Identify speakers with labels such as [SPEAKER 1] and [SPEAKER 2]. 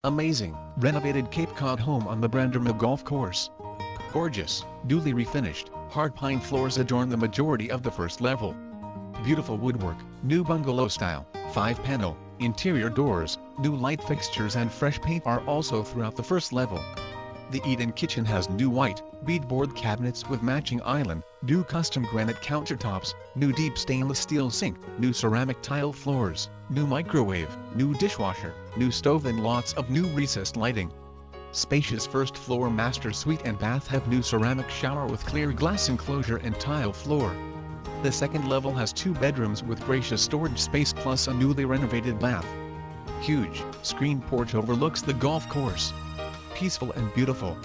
[SPEAKER 1] Amazing, renovated Cape Cod home on the Brandermill Golf Course. Gorgeous, newly refinished, hard pine floors adorn the majority of the first level. Beautiful woodwork, new bungalow style, 5-panel, interior doors, new light fixtures and fresh paint are also throughout the first level. The eat-in kitchen has new white, beadboard cabinets with matching island, new custom granite countertops, new deep stainless steel sink, new ceramic tile floors, new microwave, new dishwasher, new stove and lots of new recessed lighting. Spacious first floor master suite and bath have new ceramic shower with clear glass enclosure and tile floor. The second level has 2 bedrooms with gracious storage space plus a newly renovated bath. Huge, screen porch overlooks the golf course. Peaceful and beautiful.